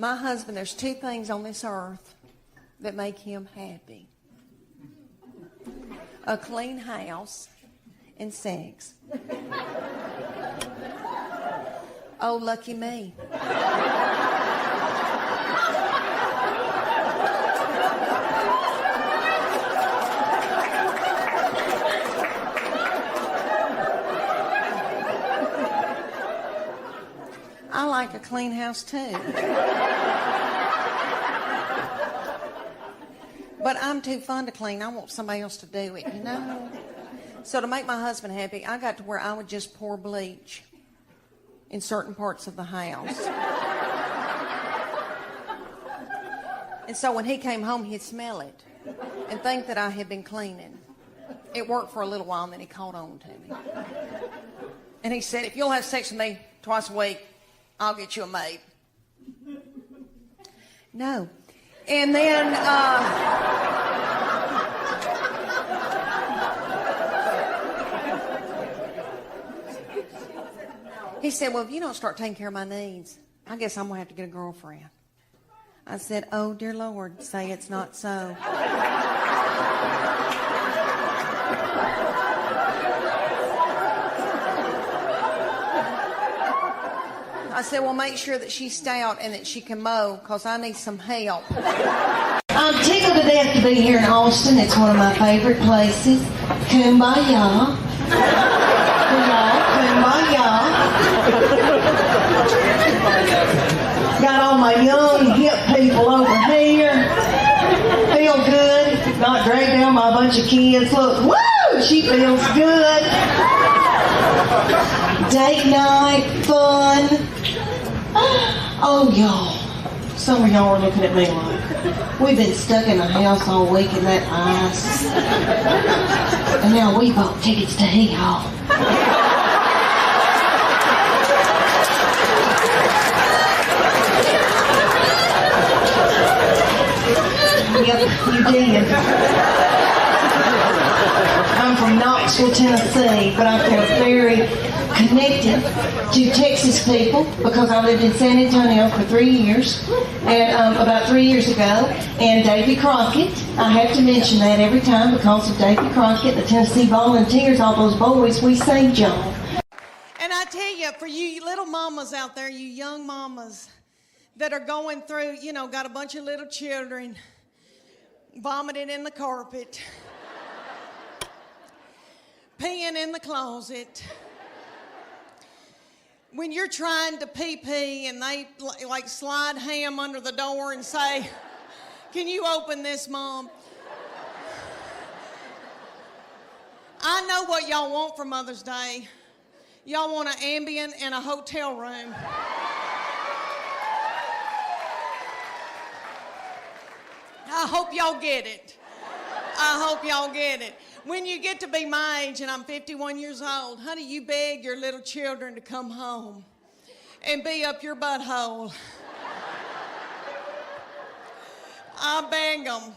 My husband, there's two things on this earth that make him happy. A clean house and sex. Oh, lucky me. I like a clean house too. But I'm too fun to clean. I want somebody else to do it, you know? So to make my husband happy, I got to where I would just pour bleach in certain parts of the house. And so when he came home, he'd smell it and think that I had been cleaning. It worked for a little while, and then he caught on to me. And he said, if you'll have sex with me twice a week, I'll get you a maid. No. And then, he said, well, if you don't start taking care of my needs, I guess I'm going to have to get a girlfriend. I said, oh, dear Lord, say it's not so. I said, well, make sure that she's stout and that she can mow, because I need some help. I'm tickled to death to be here in Austin. It's one of my favorite places. Kumbaya. Kumbaya. Got all my young, hip people over here. Feel good. Not dragged down by a bunch of kids. Look, woo! She feels good. Date night, fun. Oh, y'all. Some of y'all are looking at me like, we've been stuck in the house all week in that ice. And now we bought tickets to Hee Haw. Yep, you did. I'm from Knoxville, Tennessee, but I feel very connected to Texas people because I lived in San Antonio for 3 years, and about 3 years ago, and Davy Crockett, I have to mention that every time because of Davy Crockett, the Tennessee Volunteers, all those boys, we saved y'all. And I tell you, for you little mamas out there, you young mamas that are going through, you know, got a bunch of little children vomiting in the carpet, peeing in the closet, when you're trying to pee and they like slide ham under the door and say, can you open this, Mom? I know what y'all want for Mother's Day. Y'all want an Ambien and a hotel room. I hope y'all get it. I hope y'all get it. When you get to be my age, and I'm 51 years old, honey, you beg your little children to come home and be up your butthole. I beg them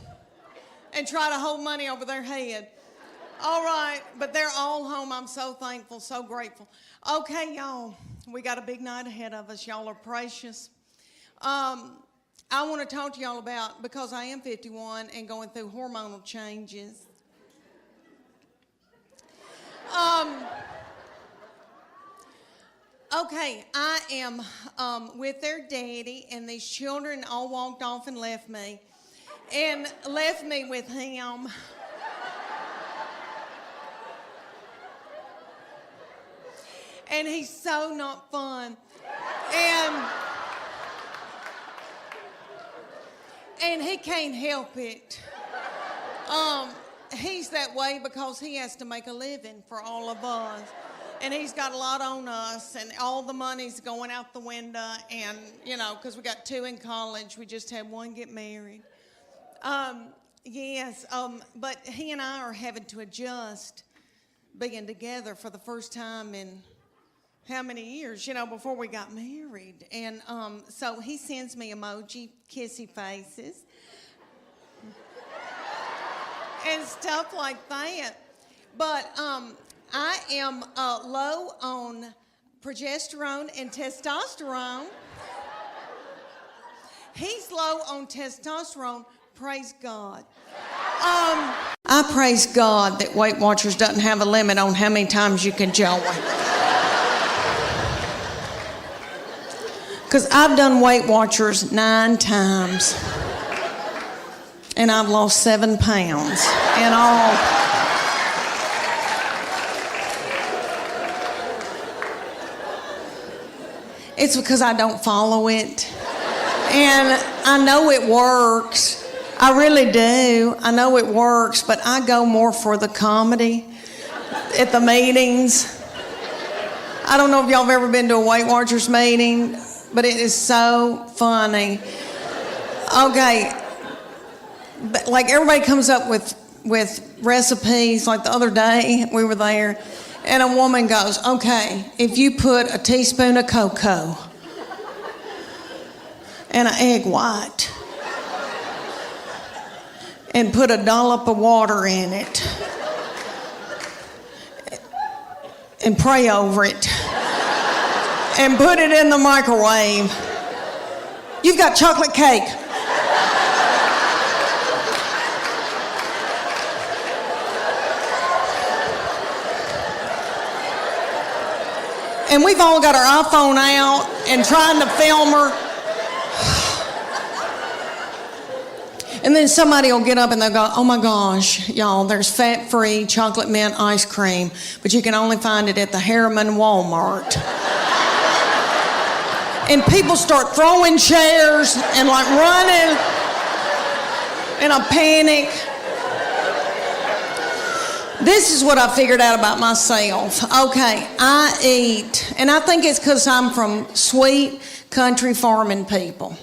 and try to hold money over their head. All right, but they're all home. I'm so thankful, so grateful. Okay, y'all, we got a big night ahead of us. Y'all are precious. I want to talk to y'all about, because I am 51 and going through hormonal changes. Okay, I am with their daddy, and these children all walked off and left me with him. And he's so not fun. And he can't help it. He's that way because he has to make a living for all of us. And he's got a lot on us, and all the money's going out the window. And, you know, because we got 2 in college. We just had 1 get married. But he and I are having to adjust being together for the first time in how many years, you know, before we got married. And so he sends me emoji, kissy faces, and stuff like that. But I am low on progesterone and testosterone. He's low on testosterone. Praise God. I praise God that Weight Watchers doesn't have a limit on how many times you can join. Because I've done Weight Watchers 9 times. And I've lost 7 pounds in all. It's because I don't follow it. And I know it works. I really do. I know it works, but I go more for the comedy at the meetings. I don't know if y'all have ever been to a Weight Watchers meeting, but it is so funny. Okay, but like everybody comes up with recipes. Like the other day, we were there, and a woman goes, okay, if you put a teaspoon of cocoa and an egg white and put a dollop of water in it and pray over it and put it in the microwave, you've got chocolate cake. And we've all got our iPhone out and trying to film her. And then somebody will get up and they'll go, oh my gosh, y'all, there's fat-free chocolate mint ice cream, but you can only find it at the Harriman Walmart. And people start throwing chairs and like running in a panic. This is what I figured out about myself. Okay, I eat, and I think it's because I'm from sweet country farming people.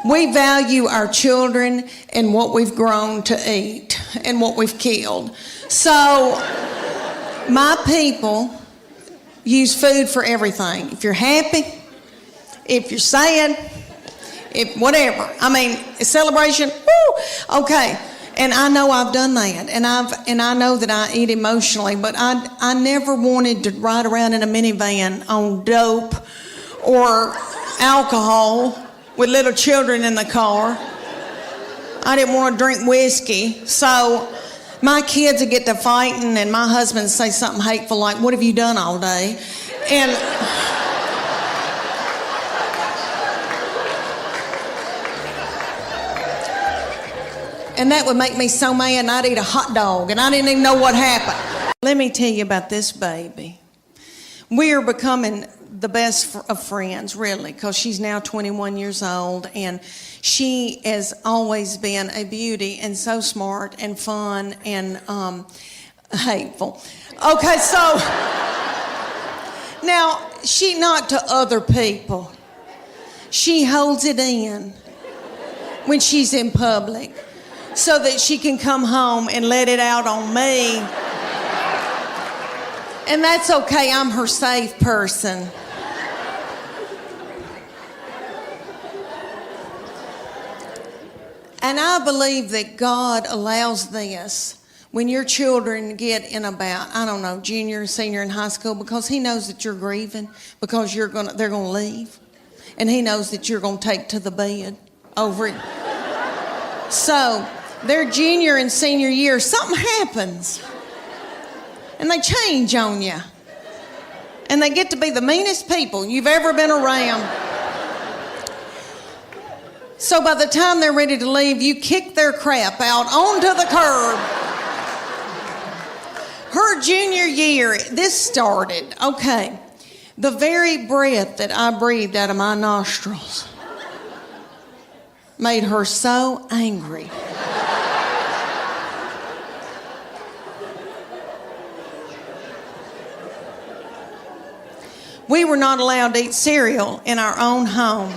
We value our children and what we've grown to eat and what we've killed. So my people use food for everything. If you're happy, if you're sad, if whatever. I mean, a celebration, woo, okay. And I know I've done that, and I know that I eat emotionally, but I never wanted to ride around in a minivan on dope or alcohol with little children in the car. I didn't want to drink whiskey, so my kids would get to fighting, and my husband would say something hateful like, "What have you done all day?" And that would make me so mad, and I'd eat a hot dog, and I didn't even know what happened. Let me tell you about this baby. We are becoming the best of friends, really, because she's now 21 years old, and she has always been a beauty and so smart and fun and hateful. Okay, so now she not to other people. She holds it in when she's in public, so that she can come home and let it out on me. And that's okay, I'm her safe person. And I believe that God allows this when your children get in about, I don't know, junior, senior in high school, because He knows that you're grieving, because they're gonna leave. And He knows that you're gonna take to the bed over it. So, their junior and senior year, something happens. And they change on you. And they get to be the meanest people you've ever been around. So by the time they're ready to leave, you kick their crap out onto the curb. Her junior year, this started, okay, the very breath that I breathed out of my nostrils made her so angry. We were not allowed to eat cereal in our own home.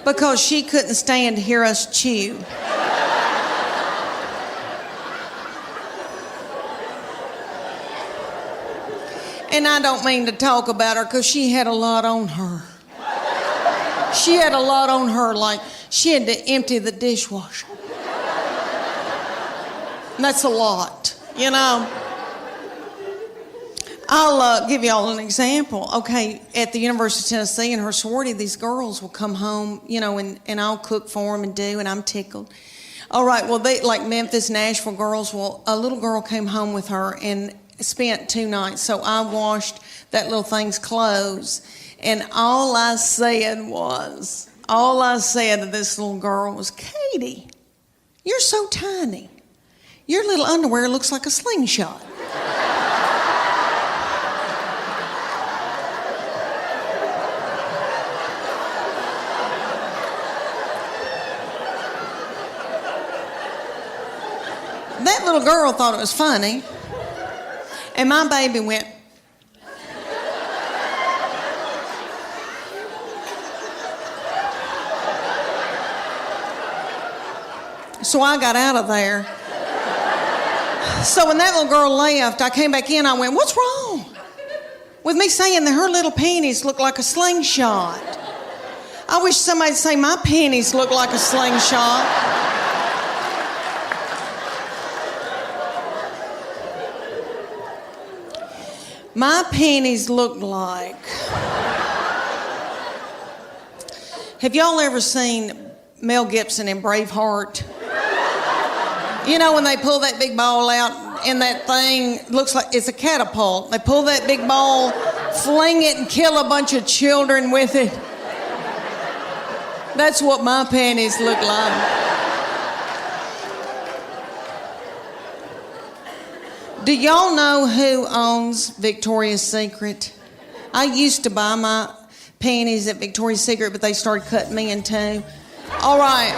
Because she couldn't stand to hear us chew. And I don't mean to talk about her because she had a lot on her. She had a lot on her, like she had to empty the dishwasher. And that's a lot, you know. I'll give you all an example. Okay, at the University of Tennessee in her sorority, these girls will come home, and I'll cook for them and do, and I'm tickled. All right, well, they like Memphis, Nashville girls. Well, a little girl came home with her and spent 2 nights. So I washed that little thing's clothes, and all I said to this little girl was, Katie, you're so tiny. Your little underwear looks like a slingshot. That little girl thought it was funny, and my baby went. So I got out of there. So when that little girl left, I came back in, I went, what's wrong with me saying that her little panties look like a slingshot? I wish somebody'd say my panties look like a slingshot. My panties look like... Have y'all ever seen Mel Gibson in Braveheart? You know when they pull that big ball out and that thing looks like it's a catapult. They pull that big ball, fling it, and kill a bunch of children with it. That's what my panties look like. Do y'all know who owns Victoria's Secret? I used to buy my panties at Victoria's Secret, but they started cutting me in two. All right.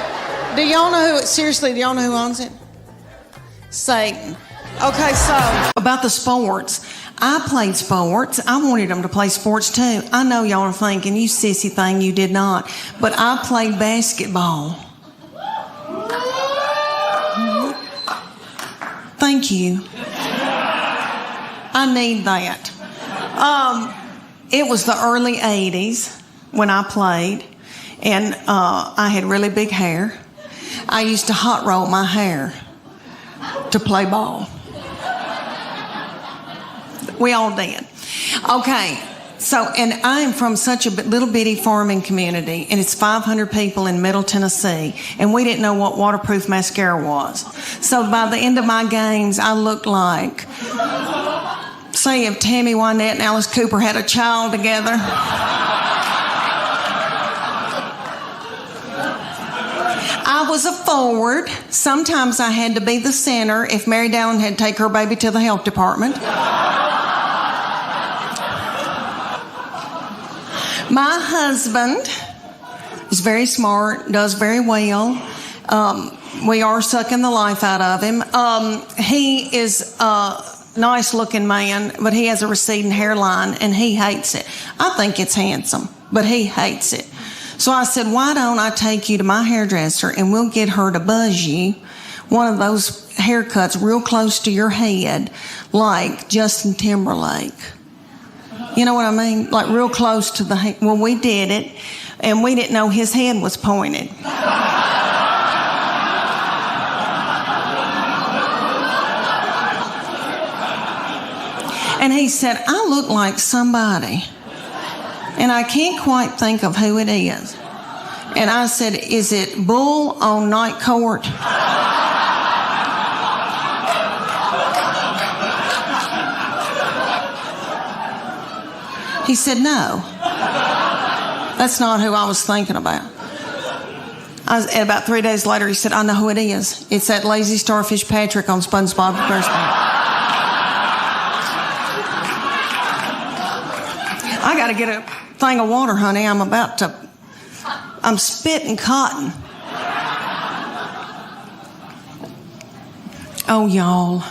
Do y'all know seriously, do y'all know who owns it? Satan. Okay, so about the sports. I played sports. I wanted them to play sports too. I know y'all are thinking, you sissy thing, you did not. But I played basketball. Thank you. I need that. It was the early 80s when I played, and I had really big hair. I used to hot roll my hair to play ball. We all did. Okay, so, and I'm from such a little bitty farming community, and it's 500 people in Middle Tennessee, and we didn't know what waterproof mascara was. So by the end of my games, I looked like... Say if Tammy Wynette and Alice Cooper had a child together. I was a forward. Sometimes I had to be the center if Mary Dallin had to take her baby to the health department. My husband is very smart, does very well. We are sucking the life out of him. He is... nice looking man, but he has a receding hairline and he hates it. I think it's handsome, but he hates it. So I said, why don't I take you to my hairdresser and we'll get her to buzz you one of those haircuts real close to your head, like Justin Timberlake. You know what I mean? Like real close to the head. Well, we did it and we didn't know his head was pointed. And he said, I look like somebody, and I can't quite think of who it is. And I said, is it Bull on Night Court? He said, no. That's not who I was thinking about. And about 3 days later, he said, I know who it is. It's that lazy starfish Patrick on SpongeBob SquarePants. I got to get a thing of water, honey. I'm spitting cotton. Oh, y'all.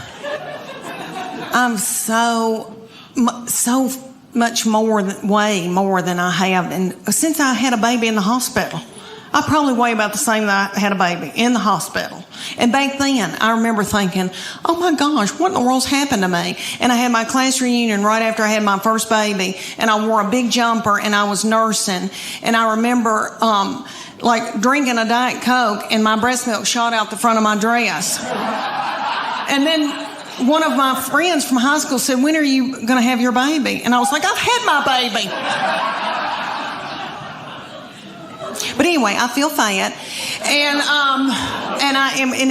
I'm so much more, way more than I have. And since I had a baby in the hospital, I probably weigh about the same that I had a baby in the hospital. And back then, I remember thinking, oh my gosh, what in the world's happened to me? And I had my class reunion right after I had my first baby, and I wore a big jumper, and I was nursing. And I remember, like, drinking a Diet Coke, and my breast milk shot out the front of my dress. And then one of my friends from high school said, when are you going to have your baby? And I was like, I've had my baby. But anyway, I feel fat, and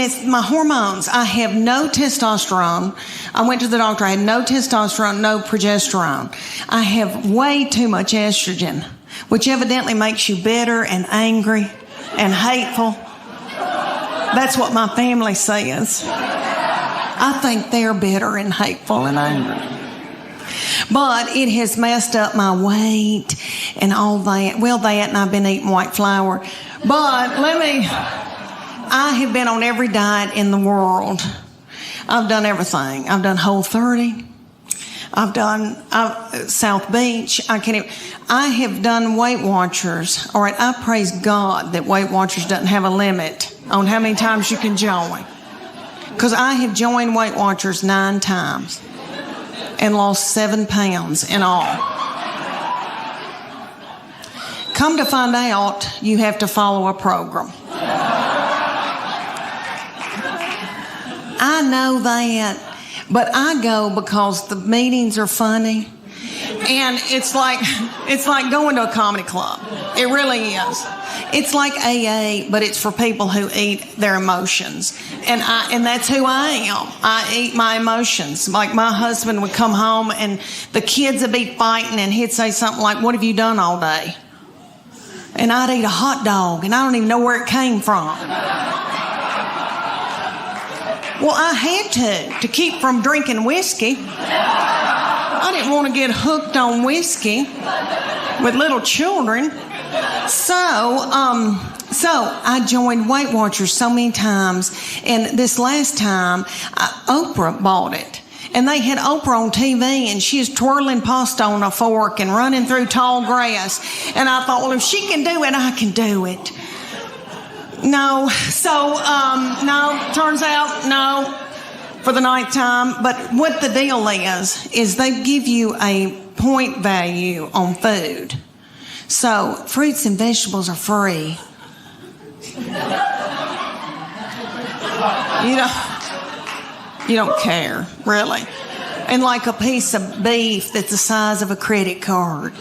it's my hormones. I have no testosterone. I went to the doctor. I had no testosterone, no progesterone. I have way too much estrogen, which evidently makes you bitter and angry and hateful. That's what my family says. I think they're bitter and hateful and angry. But it has messed up my weight and all that. Well, that, and I've been eating white flour. But I have been on every diet in the world. I've done everything. I've done Whole30. I've done South Beach. I have done Weight Watchers. All right, I praise God that Weight Watchers doesn't have a limit on how many times you can join. Because I have joined Weight Watchers 9 times. And lost 7 pounds in all. Come to find out, you have to follow a program. I know that, but I go because the meetings are funny, and it's like going to a comedy club. It really is. It's like AA, but it's for people who eat their emotions. And that's who I am. I eat my emotions. Like my husband would come home and the kids would be fighting and he'd say something like, "What have you done all day?" And I'd eat a hot dog and I don't even know where it came from. Well, I had to keep from drinking whiskey. I didn't want to get hooked on whiskey with little children. So I joined Weight Watchers so many times, and this last time, Oprah bought it. And they had Oprah on TV, and she was twirling pasta on a fork and running through tall grass. And I thought, well, if she can do it, I can do it. No. So, no, turns out, no, for the 9th time. But what the deal is they give you a point value on food. So fruits and vegetables are free. You don't care, really. And like a piece of beef that's the size of a credit card.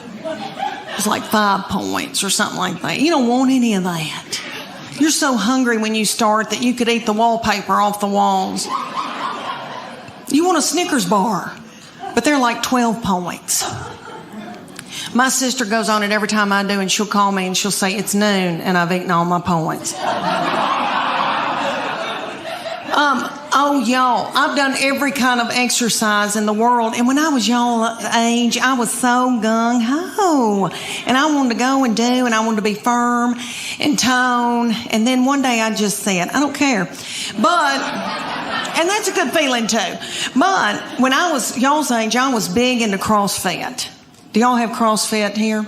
It's like 5 points or something like that. You don't want any of that. You're so hungry when you start that you could eat the wallpaper off the walls. You want a Snickers bar, but they're like 12 points. My sister goes on it every time I do, and she'll call me and she'll say, "It's noon and I've eaten all my points." Y'all, I've done every kind of exercise in the world. And when I was y'all age, I was so gung-ho. And I wanted to go and do, and I wanted to be firm and tone. And then one day I just said, I don't care. And that's a good feeling too. But when I was y'all's age, I was big into CrossFit. Do y'all have CrossFit here?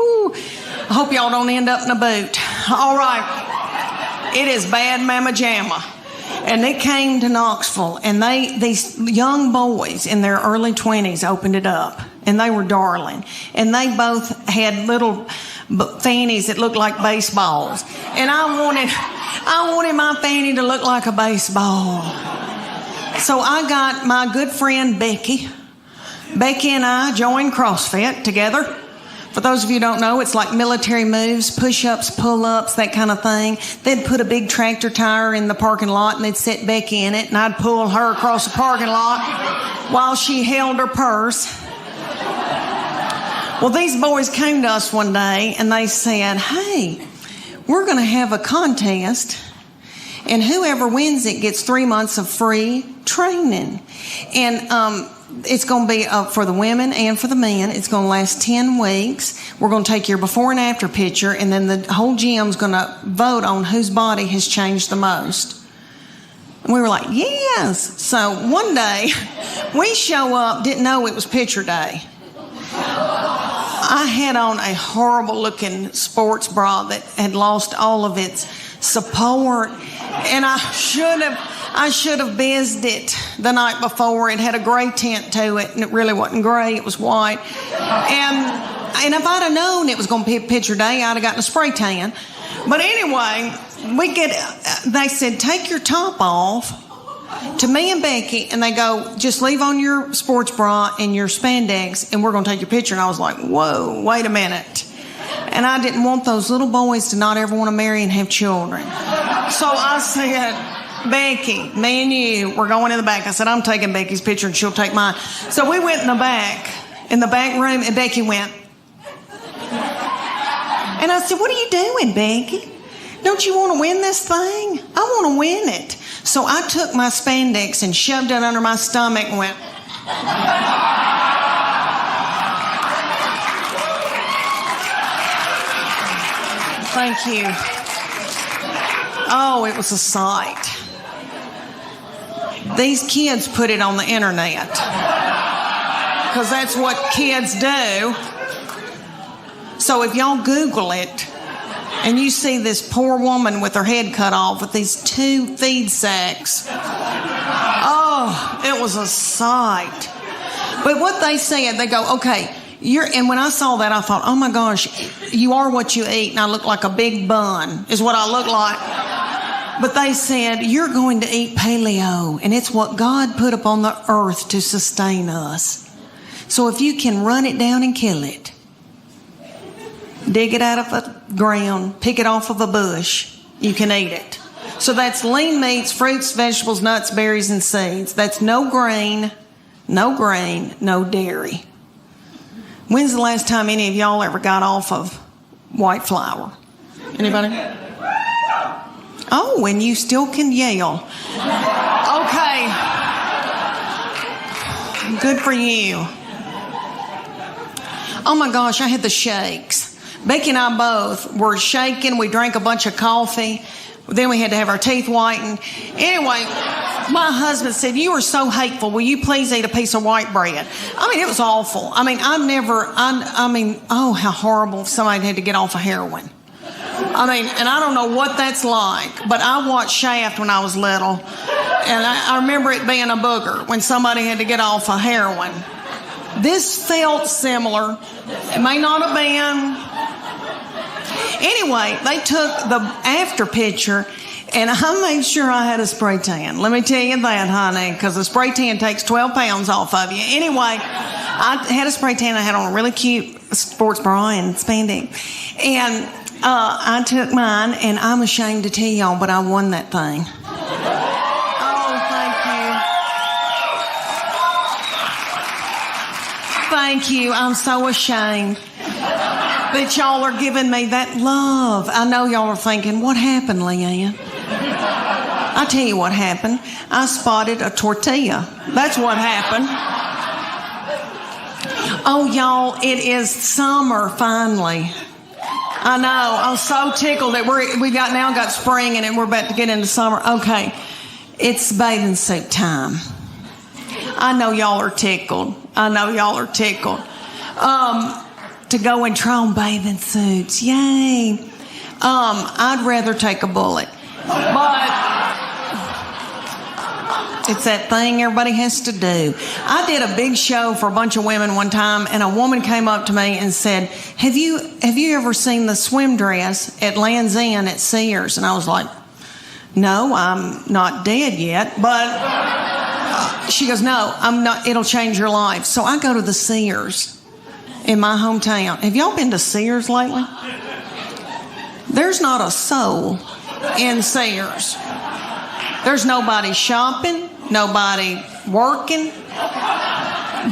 Ooh, I hope y'all don't end up in a boot. All right. It is bad mamma jamma. And they came to Knoxville, and these young boys in their early 20s opened it up, and they were darling. And they both had little fannies that looked like baseballs. And I wanted my fanny to look like a baseball. So I got my good friend Becky. Becky and I joined CrossFit together. For those of you who don't know, it's like military moves, push-ups, pull-ups, that kind of thing. They'd put a big tractor tire in the parking lot, and they'd set Becky in it, and I'd pull her across the parking lot while she held her purse. Well, these boys came to us one day, and they said, "Hey, we're going to have a contest, and whoever wins it gets 3 months of free training." And it's going to be for the women and for the men. It's going to last 10 weeks. We're going to take your before and after picture, and then the whole gym's going to vote on whose body has changed the most. And we were like, yes. So one day, we show up, didn't know it was picture day. I had on a horrible-looking sports bra that had lost all of its support, and I should have bizzed it the night before. It had a gray tint to it, and it really wasn't gray. It was white. And if I'd have known it was going to be a picture day, I'd have gotten a spray tan. But anyway, they said, take your top off to me and Becky, and they go, just leave on your sports bra and your spandex, and we're going to take your picture. And I was like, whoa, wait a minute. And I didn't want those little boys to not ever want to marry and have children. So I said, Becky, me and you, we're going in the back. I said, I'm taking Becky's picture and she'll take mine. So we went in the back room, and Becky went. And I said, what are you doing, Becky? Don't you want to win this thing? I want to win it. So I took my spandex and shoved it under my stomach and went. Thank you. Oh, it was a sight. These kids put it on the internet because that's what kids do. So if y'all Google it and you see this poor woman with her head cut off with these 2 feed sacks, oh, it was a sight. But what they said, they go, okay, and when I saw that, I thought, oh my gosh, you are what you eat, and I look like a big bun, is what I look like. But they said, you're going to eat paleo, and it's what God put upon the earth to sustain us. So if you can run it down and kill it, dig it out of the ground, pick it off of a bush, you can eat it. So that's lean meats, fruits, vegetables, nuts, berries, and seeds. That's no grain, no dairy. When's the last time any of y'all ever got off of white flour? Anybody? Oh, and you still can yell. Okay. Good for you. Oh my gosh, I had the shakes. Becky and I both were shaking. We drank a bunch of coffee. Then we had to have our teeth whitened. Anyway, my husband said, you are so hateful. Will you please eat a piece of white bread? I mean, it was awful. I mean, oh, how horrible if somebody had to get off of heroin. I mean, and I don't know what that's like, but I watched Shaft when I was little, and I remember it being a booger when somebody had to get off of heroin. This felt similar. It may not have been. Anyway, they took the after picture, and I made sure I had a spray tan. Let me tell you that, honey, because a spray tan takes 12 pounds off of you. Anyway, I had a spray tan. I had on a really cute sports bra and spandex. And I took mine, and I'm ashamed to tell y'all, but I won that thing. Oh, thank you. I'm so ashamed that y'all are giving me that love. I know y'all are thinking, what happened, Leanne? I'll tell you what happened. I spotted a tortilla. That's what happened. Oh, y'all, it is summer finally. I know. I'm so tickled that we now got spring and we're about to get into summer. Okay, it's bathing suit time. I know y'all are tickled. To go and try on bathing suits. Yay. I'd rather take a bullet. But it's that thing everybody has to do. I did a big show for a bunch of women one time, and a woman came up to me and said, have you ever seen the swim dress at Land's End at Sears? And I was like, no, I'm not dead yet. But she goes, no, I'm not. It'll change your life. So I go to the Sears in my hometown. Have y'all been to Sears lately? There's not a soul in Sears. There's nobody shopping, nobody working.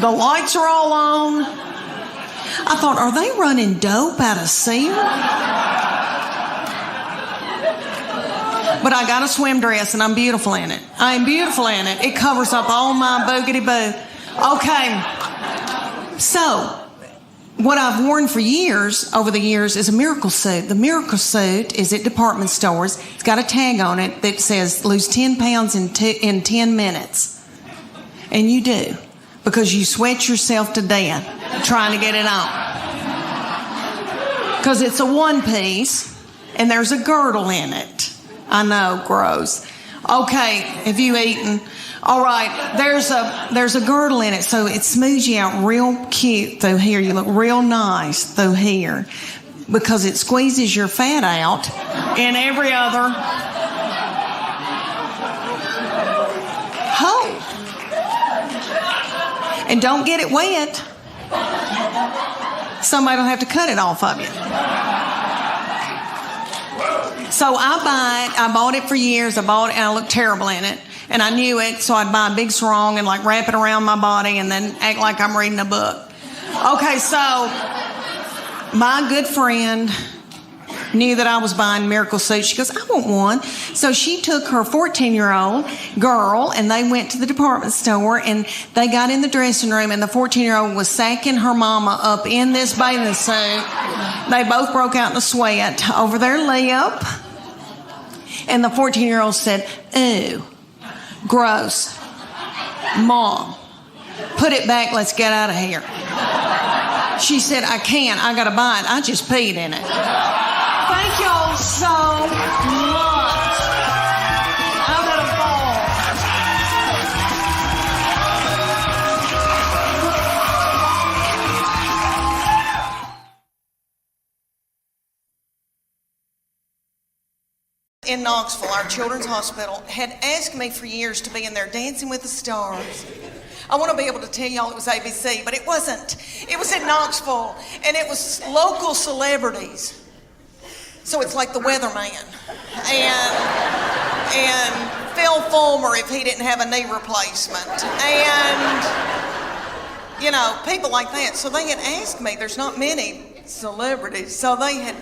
The lights are all on. I thought, are they running dope out of Sears? But I got a swim dress and I'm beautiful in it. I'm beautiful in it. It covers up all my boogity boo. Okay. So, what I've worn for over the years, is a miracle suit. The miracle suit is at department stores. It's got a tag on it that says lose 10 pounds in 10 minutes. And you do, because you sweat yourself to death trying to get it on. Because it's a one piece and there's a girdle in it. I know, gross. Okay, have you eaten? All right, there's a girdle in it, so it smooths you out real cute through here. You look real nice through here because it squeezes your fat out in every other. And don't get it wet. Somebody will have to cut it off of you. So I buy it. I bought it for years. I bought it and I looked terrible in it. And I knew it, so I'd buy a big sarong and like wrap it around my body and then act like I'm reading a book. Okay, so my good friend knew that I was buying miracle suits. She goes, I want one. So she took her 14-year-old girl and they went to the department store and they got in the dressing room and the 14-year-old was sacking her mama up in this bathing suit. They both broke out in a sweat over their lip. And the 14-year-old said, ooh, gross. Mom, put it back. Let's get out of here. She said, I can't. I got to buy it. I just peed in it. Thank y'all so much. I've had a ball. In Knoxville, our children's hospital had asked me for years to be in there Dancing with the Stars. I want to be able to tell y'all it was ABC, but it wasn't. It was in Knoxville, and it was local celebrities. So it's like the weatherman and Phil Fulmer if he didn't have a knee replacement, and you know, people like that. So they had asked me. There's not many celebrities, so they had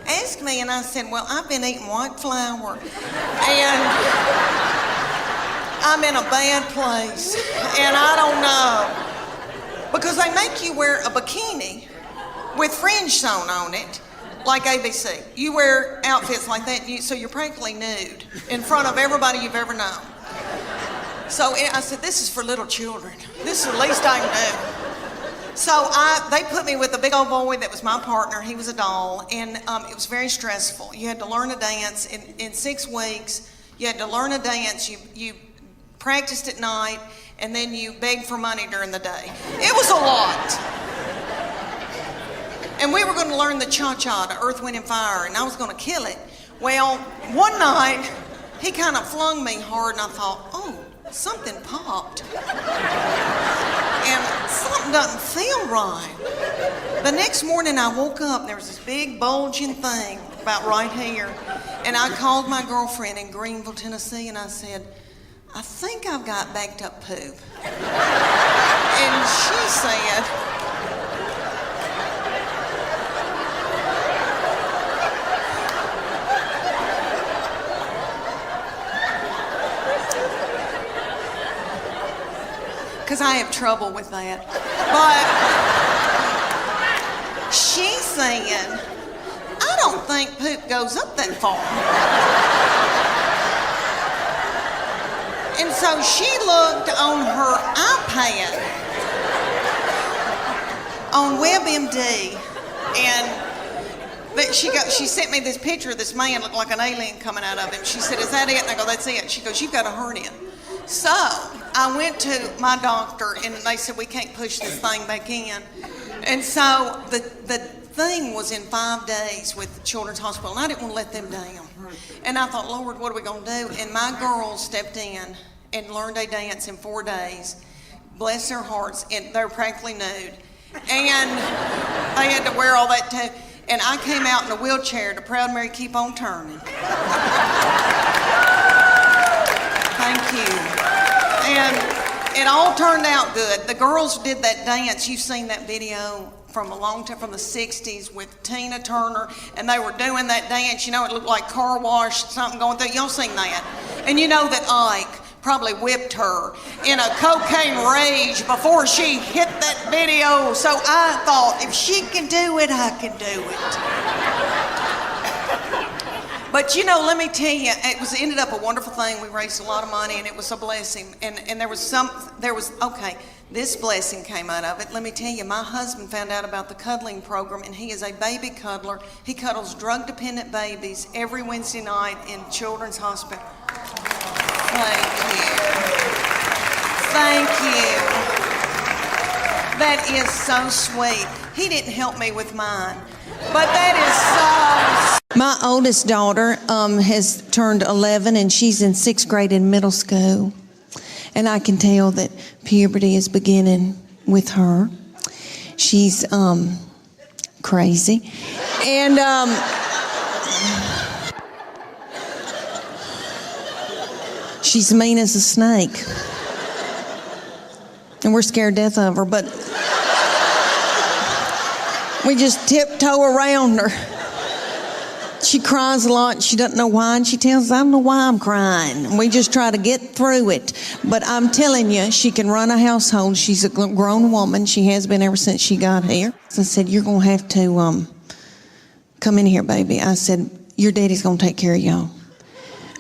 asked me, and I said, well, I've been eating white flour, and I'm in a bad place, and I don't know. Because they make you wear a bikini with fringe sewn on it, like ABC. You wear outfits like that, so you're practically nude in front of everybody you've ever known. So I said, this is for little children. This is the least I can do. So they put me with a big old boy that was my partner. He was a doll, and it was very stressful. You had to learn a dance in 6 weeks. You had to learn a dance. You practiced at night, and then you begged for money during the day. It was a lot. And we were going to learn the cha-cha to Earth, Wind, and Fire, and I was going to kill it. Well, one night, he kind of flung me hard, and I thought, oh, something popped. And something doesn't feel right. The next morning, I woke up, and there was this big bulging thing about right here. And I called my girlfriend in Greenville, Tennessee, and I said, I think I've got backed up poop. And she said, because I have trouble with that. But she said, I don't think poop goes up that far. And so she looked on her iPad on WebMD, and she sent me this picture of this man looked like an alien coming out of him. She said, is that it? And I go, that's it. She goes, you've got a hernia. So I went to my doctor, and they said, we can't push this thing back in. And so the thing was in 5 days with the Children's Hospital, and I didn't want to let them down. And I thought, Lord, what are we going to do? And my girls stepped in and learned a dance in 4 days. Bless their hearts, and they're practically nude. And they had to wear all that too. And I came out in a wheelchair to Proud Mary Keep On Turning. Thank you. And it all turned out good. The girls did that dance. You've seen that video from a long time, from the 60s with Tina Turner, and they were doing that dance. You know, it looked like car wash, something going through. Y'all seen that? And you know that Ike probably whipped her in a cocaine rage before she hit that video. So I thought, if she can do it, I can do it. But you know, let me tell you, it ended up a wonderful thing. We raised a lot of money, and it was a blessing. And this blessing came out of it. Let me tell you, my husband found out about the cuddling program, and he is a baby cuddler. He cuddles drug-dependent babies every Wednesday night in Children's Hospital. Thank you. Thank you. That is so sweet. He didn't help me with mine, but that is so. My oldest daughter has turned 11, and she's in 6th grade in middle school. And I can tell that puberty is beginning with her. She's crazy. And she's mean as a snake. And we're scared to death of her, but we just tiptoe around her. She cries a lot, and she doesn't know why, and she tells us, I don't know why I'm crying. And we just try to get through it. But I'm telling you, she can run a household. She's a grown woman. She has been ever since she got here. So I said, you're going to have to come in here, baby. I said, your daddy's going to take care of y'all.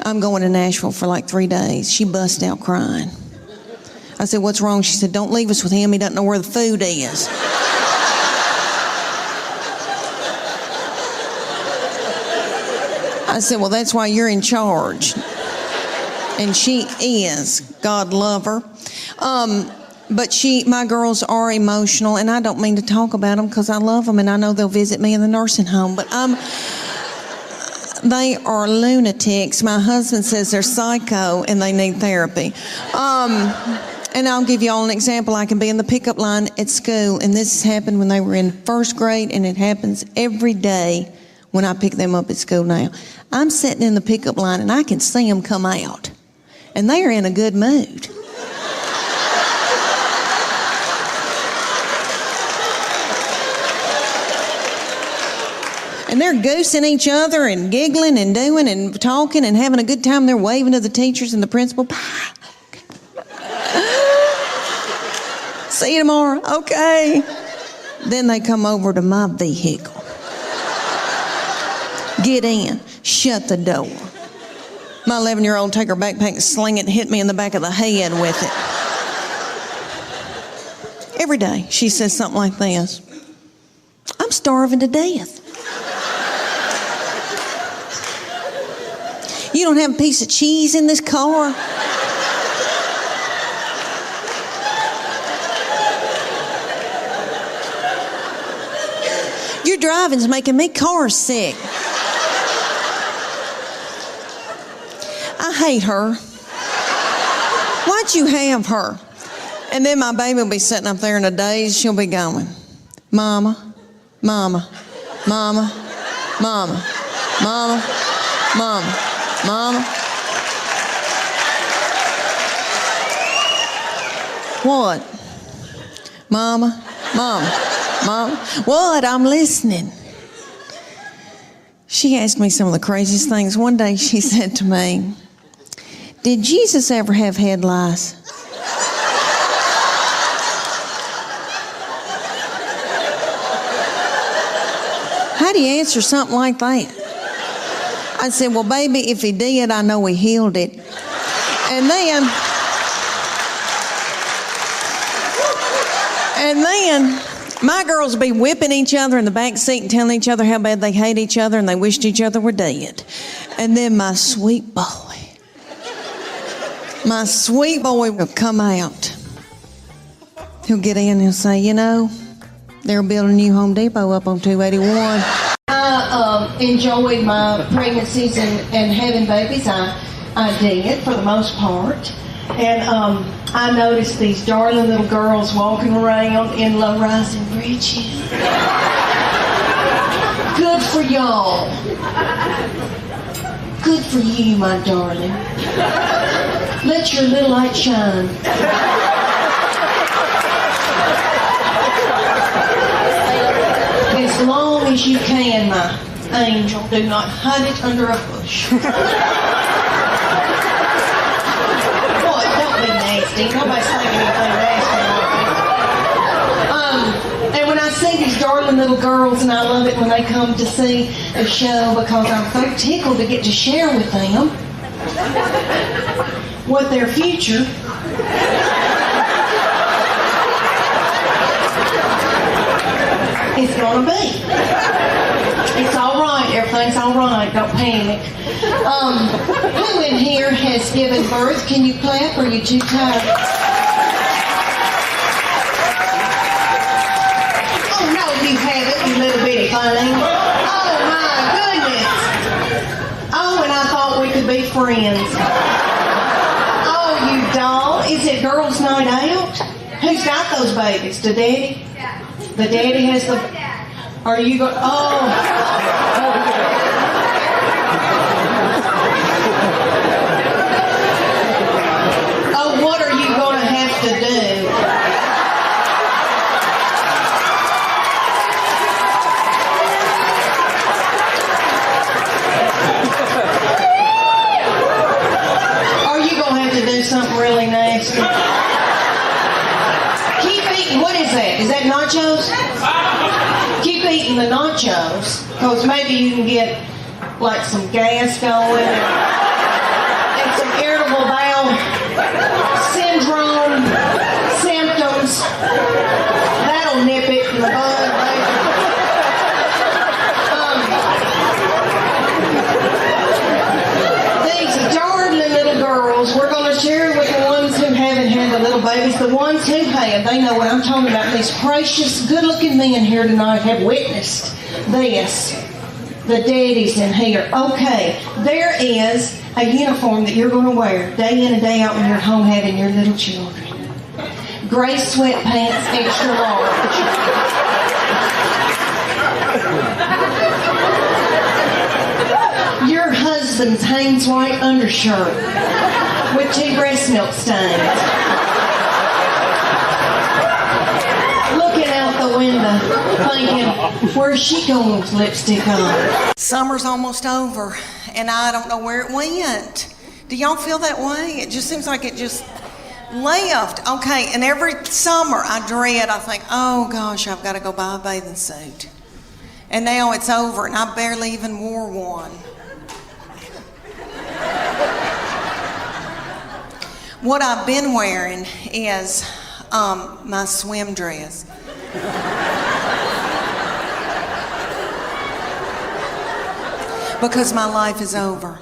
I'm going to Nashville for like 3 days. She bust out crying. I said, what's wrong? She said, don't leave us with him. He doesn't know where the food is. I said, well, that's why you're in charge. And she is. God love her. But my girls are emotional, and I don't mean to talk about them because I love them, and I know they'll visit me in the nursing home. But they are lunatics. My husband says they're psycho, and they need therapy. And I'll give you all an example. I can be in the pickup line at school, and this happened when they were in first grade, and it happens every day when I pick them up at school now. I'm sitting in the pickup line, and I can see them come out, and they are in a good mood. And they're goosing each other and giggling and doing and talking and having a good time. They're waving to the teachers and the principal. See you tomorrow. Okay. Then they come over to my vehicle. Get in. Shut the door. My 11-year-old take her backpack and sling it and hit me in the back of the head with it. Every day she says something like this. I'm starving to death. You don't have a piece of cheese in this car? Your driving's making me car sick. I hate her. Why'd you have her? And then my baby will be sitting up there in a daze. She'll be going, Mama, Mama, Mama, Mama, Mama, Mama, Mama. What? Mama, Mama, Mama. What? I'm listening. She asked me some of the craziest things. One day she said to me, did Jesus ever have head lice? How do you answer something like that? I said, well, baby, if he did, I know he healed it. And then my girls would be whipping each other in the back seat and telling each other how bad they hate each other and they wished each other were dead. And then my sweet boy will come out. He'll get in and he'll say, you know, they're building a new Home Depot up on 281. I enjoyed my pregnancies and having babies. I did for the most part. And I noticed these darling little girls walking around in low-rising breeches. Good for y'all. Good for you, my darling. Let your little light shine. As long as you can, my angel. Do not hide it under a bush. Nobody's thinking anything nasty like that. And when I see these darling little girls, and I love it when they come to see the show because I'm so tickled to get to share with them what their future is going to be. It's all right. Everything's all right. Don't panic. Who in here has given birth? Can you clap, or are you too tired? Oh, no, you haven't, you little bitty thing. Oh, my goodness. Oh, and I thought we could be friends. Oh, you doll. Is it girls' night out? Who's Who's got those babies? The daddy? The daddy has the... Are you going... Oh. Oh, what are you going to have to do? Are you going to have to do something really nasty? What is that? Is that nachos? Keep eating the nachos, because maybe you can get like some gas going and some irritable bowel syndrome symptoms. That'll nip it in the bud, baby. These darling little girls, we're going to share with the ones who haven't had the little babies. The ones who have, they know what I'm talking about. These precious, good-looking men here tonight have witnessed this. The daddies in here. Okay, there is a uniform that you're going to wear day in and day out when you're home having your little children. Gray sweatpants, extra large. Your husband's Hanes white undershirt with 2 breast milk stains. Looking out the window, thinking, where's she going with lipstick on? Summer's almost over, and I don't know where it went. Do y'all feel that way? It just seems like it just left. Okay, and every summer I think, oh gosh, I've got to go buy a bathing suit. And now it's over, and I barely even wore one. What I've been wearing is my swim dress. Because my life is over.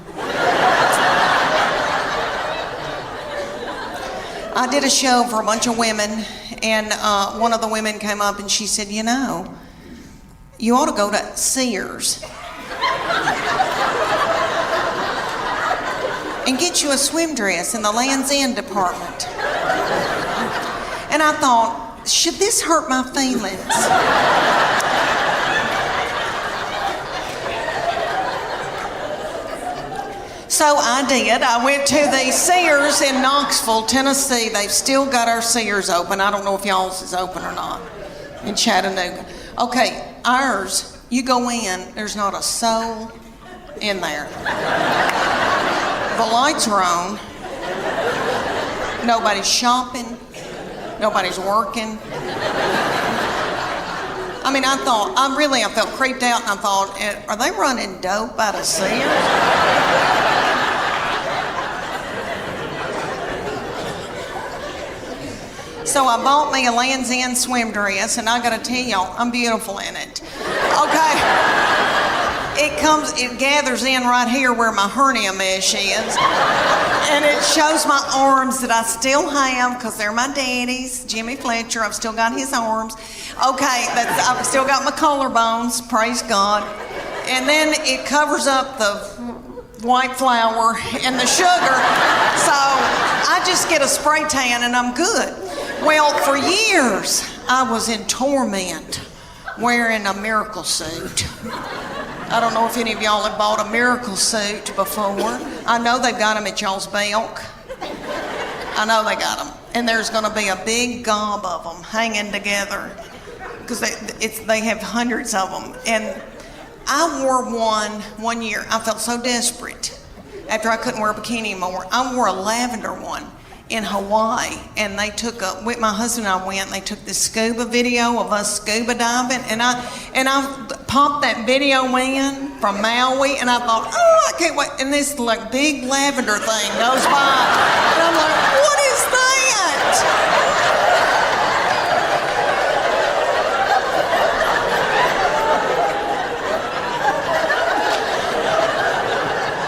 I did a show for a bunch of women, and one of the women came up and she said, you know, you ought to go to Sears and get you a swim dress in the Land's End department. And I thought, should this hurt my feelings? So I did. I went to the Sears in Knoxville, Tennessee. They've still got our Sears open. I don't know if y'all's is open or not in Chattanooga. Okay, ours, you go in, there's not a soul in there. The lights are on. Nobody's shopping. Nobody's working. I mean, I felt creeped out, and I thought, are they running dope out of Sears? So I bought me a Land's End swim dress, and I gotta tell y'all, I'm beautiful in it. Okay. It gathers in right here where my hernia mesh is. And it shows my arms that I still have, because they're my daddy's. Jimmy Fletcher, I've still got his arms. Okay, I've still got my collarbones, praise God. And then it covers up the white flour and the sugar. So I just get a spray tan and I'm good. Well, for years, I was in torment wearing a miracle suit. I don't know if any of y'all have bought a miracle suit before. I know they've got them at y'all's Belk. I know they got them. And there's going to be a big gob of them hanging together, because they have hundreds of them. And I wore one year. I felt so desperate after I couldn't wear a bikini anymore. I wore a lavender one in Hawaii, and my husband and I went, and they took this scuba video of us scuba diving, and I popped that video in from Maui, and I thought, oh, I can't wait, and this like big lavender thing goes by, and I'm like, what is that?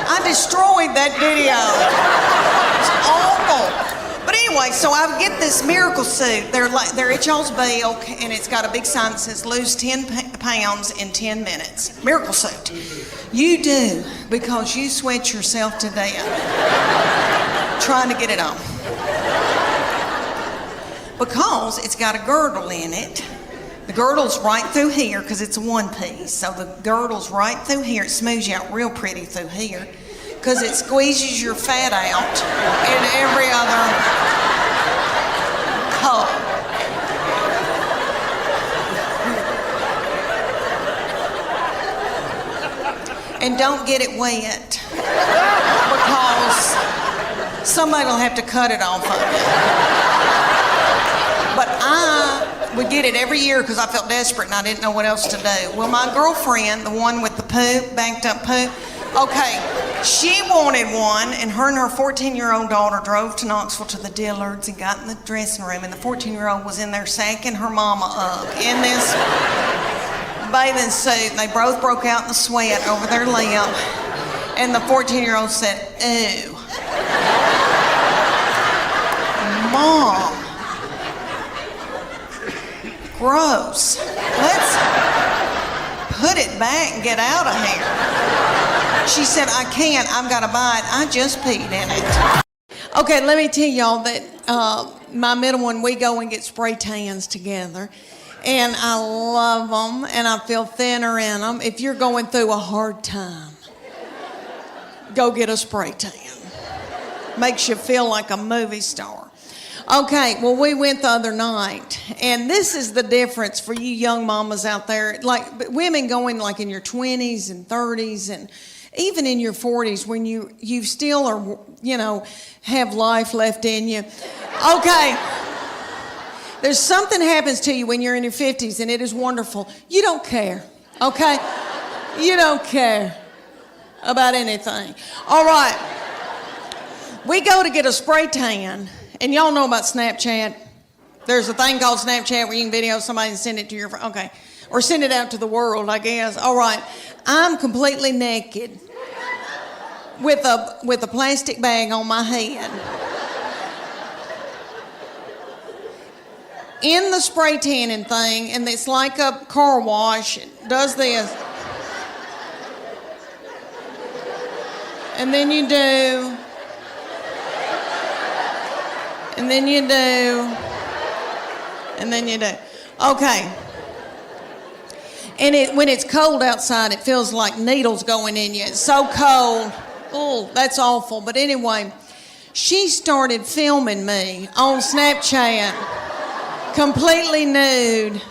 I destroyed that video. It's awful. But anyway, so I get this miracle suit. They're at y'all's Belk, and it's got a big sign that says lose 10 pounds in 10 minutes. Miracle suit. You do, because you sweat yourself to death trying to get it on. because it's got a girdle in it. The girdle's right through here because it's a one piece. So the girdle's right through here. It smooths you out real pretty through here because it squeezes your fat out in every other hole. And don't get it wet because somebody will have to cut it off of it. But I would get it every year because I felt desperate and I didn't know what else to do. Well, my girlfriend, the one with the poop, banked up poop, okay, she wanted one, and her 14-year-old daughter drove to Knoxville to the Dillards and got in the dressing room, and the 14-year-old was in there sacking her mama up in this bathing suit, and they both broke out in the sweat over their lip, and the 14-year-old said, "Ew, Mom, gross. Let's put it back and get out of here." She said, "I can't. I've got to buy it. I just peed in it." Okay, let me tell y'all that my middle one, we go and get spray tans together. And I love them, and I feel thinner in them. If you're going through a hard time, go get a spray tan. Makes you feel like a movie star. Okay, well, we went the other night, and this is the difference for you young mamas out there. Like, women going like in your 20s and 30s and even in your 40s when you still are, have life left in you. Okay. There's something happens to you when you're in your 50s, and it is wonderful. You don't care, okay? You don't care about anything. All right. We go to get a spray tan, and y'all know about Snapchat. There's a thing called Snapchat where you can video somebody and send it to your friend. Okay. Or send it out to the world, I guess. All right. I'm completely naked with a plastic bag on my head. In the spray tanning thing, and it's like a car wash. It does this. And then you do. And then you do. And then you do. Okay. And when it's cold outside, it feels like needles going in you. It's so cold. Oh, that's awful. But anyway, she started filming me on Snapchat. Completely nude,